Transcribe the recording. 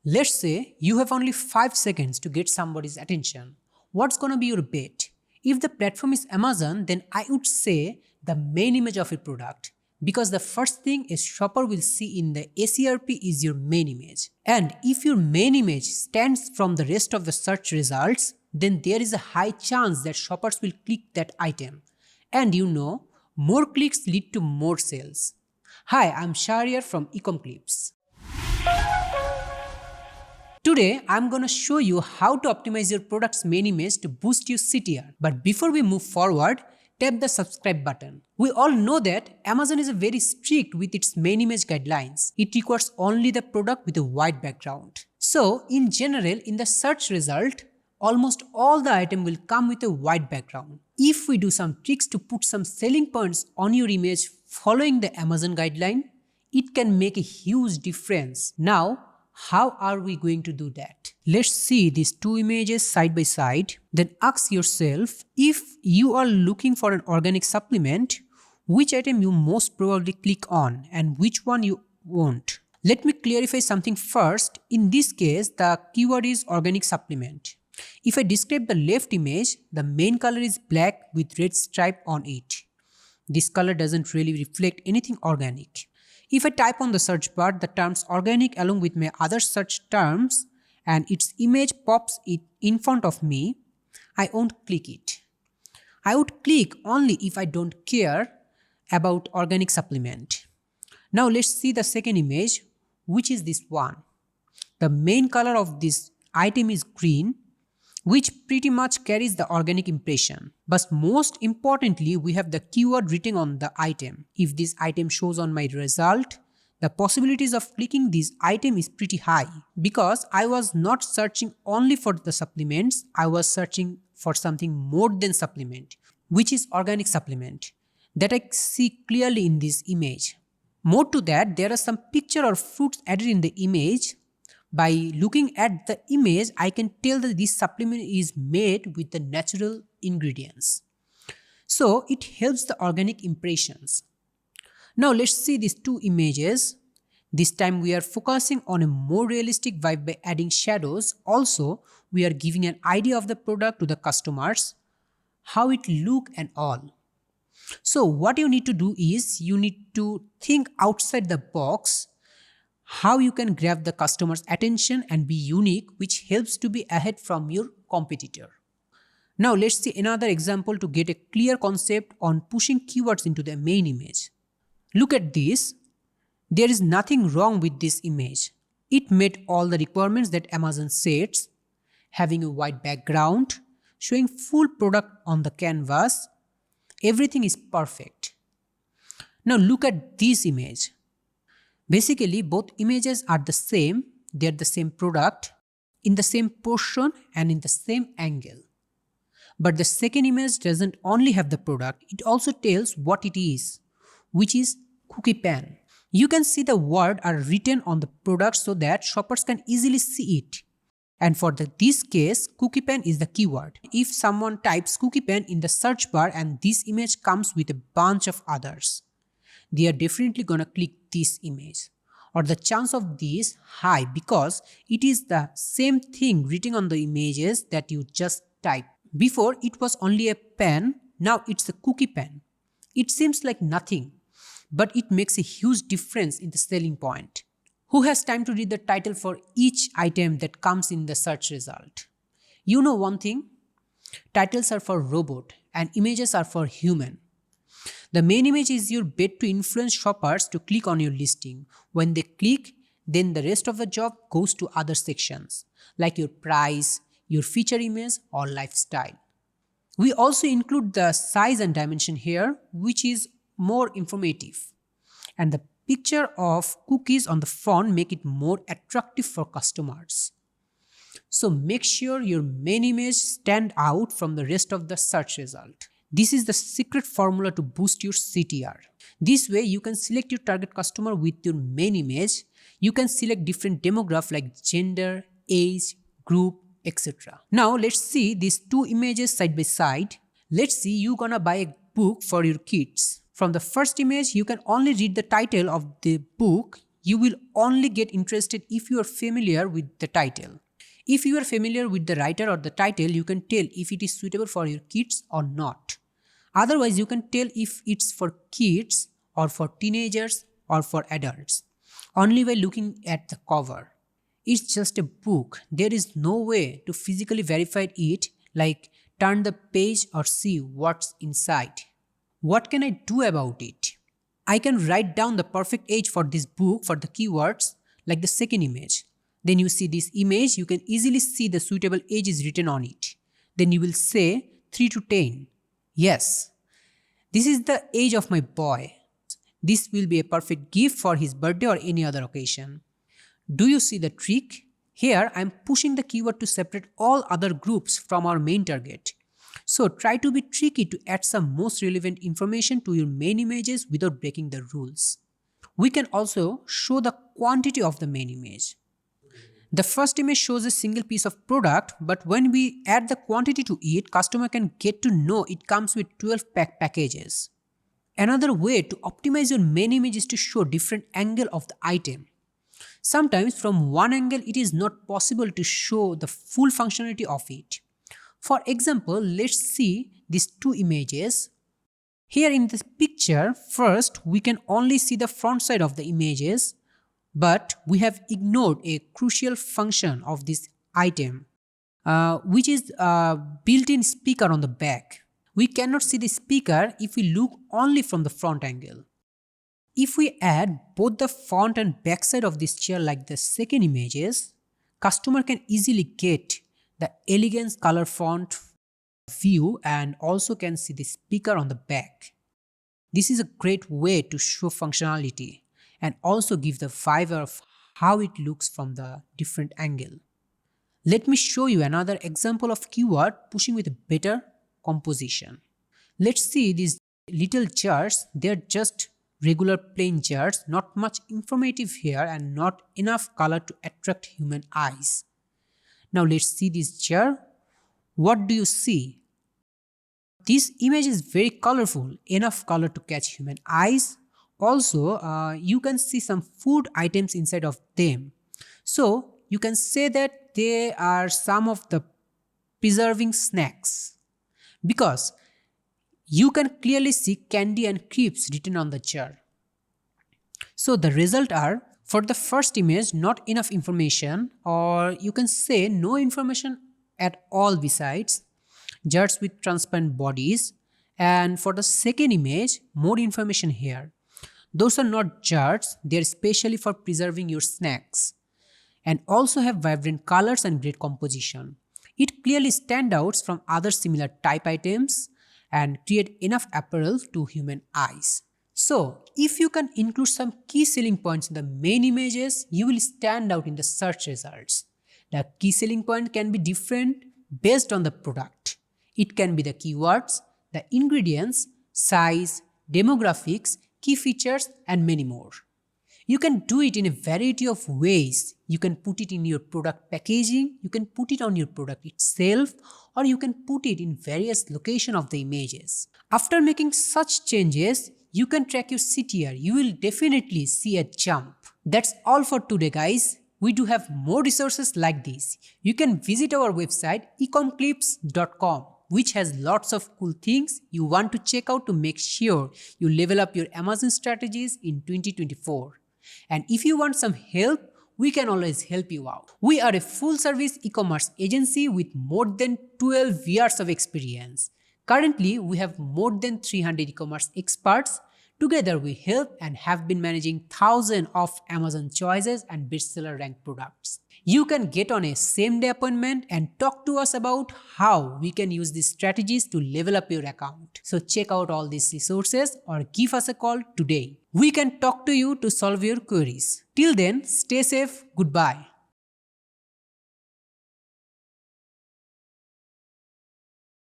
Let's say you have only 5 seconds to get somebody's attention. What's gonna be your bet? If the platform is Amazon, then I would say the main image of your product, because the first thing a shopper will see in the ACRP is your main image. And if your main image stands from the rest of the search results, then there is a high chance that shoppers will click that item. And you know, more clicks lead to more sales. Hi, I'm Shahriar from Ecomclips. Today, I'm gonna show you how to optimize your product's main image to boost your CTR. But before we move forward, tap the subscribe button. We all know that Amazon is very strict with its main image guidelines. It requires only the product with a white background. So, in general, in the search result, almost all the item will come with a white background. If we do some tricks to put some selling points on your image following the Amazon guideline, it can make a huge difference. Now, how are we going to do that? Let's see these two images side by side. Then ask yourself, if you are looking for an organic supplement, which item you most probably click on and which one you won't. Let me clarify something first. In this case, the keyword is organic supplement. If I describe the left image, the main color is black with red stripe on it. This color doesn't really reflect anything organic. If I type on the search bar the terms organic along with my other search terms and its image pops it in front of me, I won't click it. I would click only if I don't care about organic supplement. Now let's see the second image, which is this one. The main color of this item is green, which pretty much carries the organic impression. But most importantly, we have the keyword written on the item. If this item shows on my result, the possibilities of clicking this item is pretty high, because I was not searching only for the supplements, I was searching for something more than supplement, which is organic supplement, that I see clearly in this image. More to that, there are some picture or fruits added in the image. By looking at the image, I can tell that this supplement is made with the natural ingredients. So it helps the organic impressions. Now let's see these two images. This time we are focusing on a more realistic vibe by adding shadows. Also, we are giving an idea of the product to the customers, how it look and all. So what you need to do is, you need to think outside the box, how you can grab the customer's attention and be unique, which helps to be ahead from your competitor. Now let's see another example to get a clear concept on pushing keywords into the main image. Look at this. There is nothing wrong with this image. It met all the requirements that Amazon sets, having a white background, showing full product on the canvas. Everything is perfect. Now look at this image. Basically, both images are the same, they are the same product, in the same portion and in the same angle. But the second image doesn't only have the product, it also tells what it is, which is cookie pan. You can see the word are written on the product so that shoppers can easily see it. And for this case, cookie pan is the keyword. If someone types cookie pan in the search bar and this image comes with a bunch of others, they are definitely gonna click this image, or the chance of this high, because it is the same thing written on the images that you just typed. Before it was only a pen, now it's a cookie pen. It seems like nothing, but it makes a huge difference in the selling point. Who has time to read the title for each item that comes in the search result? You know one thing, titles are for robot and images are for human. The main image is your bet to influence shoppers to click on your listing. When they click, then the rest of the job goes to other sections, like your price, your feature image, or lifestyle. We also include the size and dimension here, which is more informative. And the picture of cookies on the front make it more attractive for customers. So make sure your main image stand out from the rest of the search result. This is the secret formula to boost your CTR. This way you can select your target customer with your main image. You can select different demographics like gender, age, group, etc. Now let's see these two images side by side. Let's see you gonna buy a book for your kids. From the first image, you can only read the title of the book, you will only get interested if you are familiar with the title. If you are familiar with the writer or the title, you can tell if it is suitable for your kids or not. Otherwise, you can tell if it's for kids or for teenagers or for adults only by looking at the cover. It's just a book. There is no way to physically verify it, like turn the page or see what's inside. What can I do about it? I can write down the perfect age for this book for the keywords, like the second image. Then you see this image, you can easily see the suitable age is written on it. Then you will say 3 to 10. Yes, this is the age of my boy. This will be a perfect gift for his birthday or any other occasion. Do you see the trick? Here I am pushing the keyword to separate all other groups from our main target. So try to be tricky to add some most relevant information to your main images without breaking the rules. We can also show the quantity of the main image. The first image shows a single piece of product, but when we add the quantity to it, customer can get to know it comes with 12 packages. Another way to optimize your main image is to show different angle of the item. Sometimes from one angle it is not possible to show the full functionality of it. For example, let's see these two images. Here in this picture, first we can only see the front side of the images, but we have ignored a crucial function of this item, which is a built-in speaker on the back. We cannot see the speaker if we look only from the front angle. If we add both the front and back side of this chair like the second images, customer can easily get the elegance color font view and also can see the speaker on the back. This is a great way to show functionality and also give the vibe of how it looks from the different angle. Let me show you another example of keyword pushing with a better composition. Let's see these little jars. They're just regular plain jars, not much informative here and not enough color to attract human eyes. Now let's see this jar. What do you see? This image is very colorful, enough color to catch human eyes. Also, you can see some food items inside of them. So you can say that they are some of the preserving snacks, because you can clearly see candy and crisps written on the jar. So the result are, for the first image, not enough information, or you can say no information at all besides jars with transparent bodies. And for the second image, more information here. Those are not jars, they are specially for preserving your snacks and also have vibrant colors and great composition. It clearly stands out from other similar type items and create enough apparel to human eyes. So, if you can include some key selling points in the main images, you will stand out in the search results. The key selling point can be different based on the product. It can be the keywords, the ingredients, size, demographics, key features, and many more. You can do it in a variety of ways. You can put it in your product packaging, you can put it on your product itself, or you can put it in various locations of the images. After making such changes, you can track your CTR. You will definitely see a jump. That's all for today, guys. We do have more resources like this. You can visit our website ecomclips.com, which has lots of cool things you want to check out to make sure you level up your Amazon strategies in 2024. And if you want some help, we can always help you out. We are a full-service e-commerce agency with more than 12 years of experience. Currently, we have more than 300 e-commerce experts. Together, we help and have been managing thousands of Amazon choices and bestseller ranked products. You can get on a same-day appointment and talk to us about how we can use these strategies to level up your account. So check out all these resources or give us a call today. We can talk to you to solve your queries. Till then, stay safe. Goodbye.